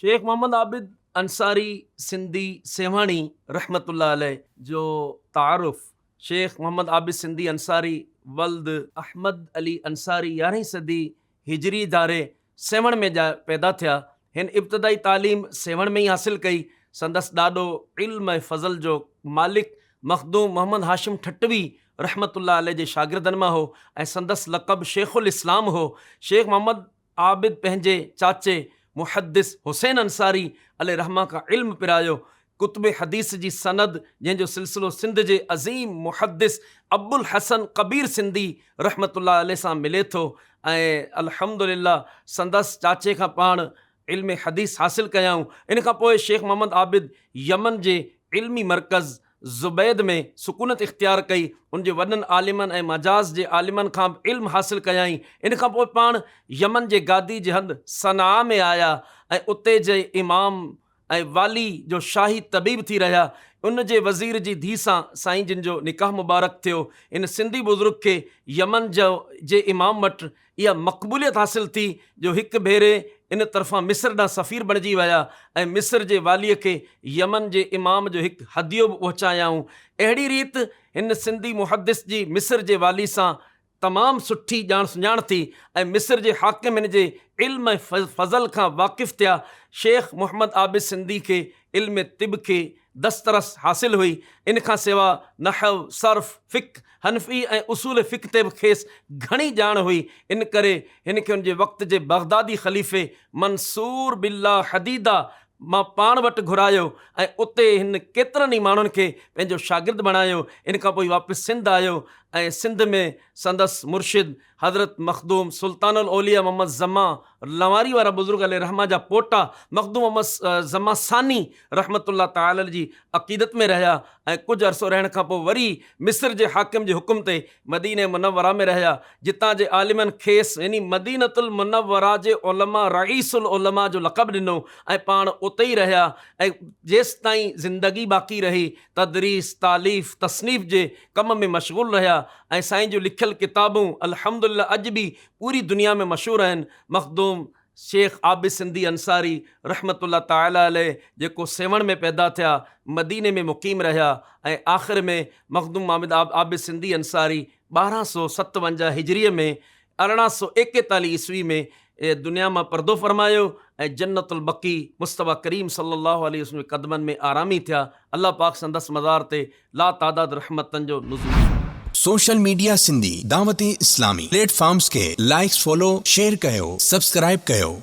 शेख मोहम्मद आबिद अंसारी सिंधी सेवाणी रहमतुल्लाह अलैह जो तारुफ शेख मोहम्मद आबिद सिंधी अंसारी वल्द अहमद अली अंसारी 11वीं सदी हिजरी दारे सेवण में पैदा थिया। हिन इब्तदाई तालीम सेवण में ही हासिल कई। संदस ॾाढो इल्म ऐं फज़ल जो मालिक मखदूम मोहम्मद हाशिम ठटवी रहमतुल्लाह अलैह जे शागिर्दनि मां हो ऐं संदस लक़ब शेखुल इस्लाम हो। शेख मोहम्मद आबिद पंहिंजे चाचे मुहद्दिस हुसैन अंसारी अलैह रहमा का इल्म पिरायो। कुतुब हदीस जी सनद जंहिंजो सिलसिलो सिंध जे अज़ीम मुहद्दिस अब्बुल हसन कबीर सिंधी रहमतुल्लाह अलैह सां मिले थो ऐं अल्हम्दुलिल्लाह संदस चाचे खां पाण इल्म हदीस हासिल कयाऊं। इन खां पोइ शेख मोहम्मद आबिद यमन जे इल्मी मरकज़ ज़ुबैद में सुकूनत इख्तियार कई। उनजे वॾनि आलिमनि ऐं मजाज़ जे आलिमनि खां बि इल्म हासिल कयाई। इन खां पोइ पाण यमन जे गादी जे हंधि सना में आया ऐं उते जे इमाम ऐं वाली जो शाही तबीब थी रहिया। उन जे वज़ीर जी धीउ सां साईं जिन जो निकाह मुबारक थियो। इन सिंधी बुज़ुर्ग खे यमन जे इमाम वटि इहा मक़बूलियत हासिल थी जो हिकु भेरे इन तरफ़ां मिस्र ॾांहुं सफ़ीर बणिजी विया ऐं मिस्र जे वालीअ खे यमन जे इमाम जो हिकु हदियो बि पहुचायाऊं। अहिड़ी रीति हिन सिंधी मुहद्दिस जी मिस्र जे वाली सां तमामु सुठी ॼाण सुञाण थी ऐं मिस्र जे हाकिम हिन जे इल्म ऐं फज़ल खां वाक़िफ़ थिया। शेख मोहम्मद आबिद सिंधी खे इल्म तिब खे दस्तरस हासिल हुई। इन खां सवा नहव सर्फ़ फ़िक़्ह हनफ़ी ऐं उसूल फ़िक़्ह ते बि खेसि घणी ॼाण हुई। इन करे हिन खे हुनजे वक़्त जे बगदादी ख़लीफ़े मंसूर बिल्ला हदीदा मां पाण वटि घुरायो ऐं उते हिन केतिरनि ई माण्हुनि खे पंहिंजो शागिर्द बणायो। इन खां पोइ वापसि सिंध आयो ऐं सिंध में संदस मुर्शिद हज़रत मखदूम सुल्तानुल औलिया मोहम्मद ज़मा लवारी वारा बुज़ुर्ग अलैह रहमा जा पोटा मखदूम मोहम्मद ज़मा सानी रहमतुल्लाह ताला जी अक़ीदत में रहिया ऐं कुझु अरसो रहण खां पोइ वरी मिस्र जे हाकिम जे हुकुम ते मदीने मुनव्वरा में रहिया। जितां जे आलिमनि खेसि यानी मदीनतुल मुनव्वरा जे उलमा रईसुल उलमा जो लक़ब ॾिनो ऐं पाण उते ई रहिया ऐं जेसि ताईं ज़िंदगी बाक़ी रही तदरीस तालीफ़ तसनीफ़ जे कम में मशगूल रहिया ऐं साईं जूं लिखियल किताबूं अल्हम्दुलिल्लाह अॼु बि पूरी दुनिया में मशहूर आहिनि। मखदूम शेख आबिद सिंधी अंसारी रहमतुल्लाह ताला अलैह जेको सेवण में पैदा थिया मदीने में मुक़ीम रहिया ऐं आख़िर में मखदूम आबिद सिंधी अंसारी 1257 हिजरीअ में 1841 ईस्वी में दुनिया मां पर्दो फरमायो ऐं जन्नतुल बक़ी मुस्तफ़ा करीम सल्लल्लाहु अलैहि वसल्लम जे क़दमनि में आरामी थिया। अल्लाह पाक संदस मज़ार ते ला तादाद रहमतनि जो नुज़ूल। Social media Sindhi Dawat Islami platforms के लाइक्स फॉलो शेयर कयो सब्सक्राइब कयो।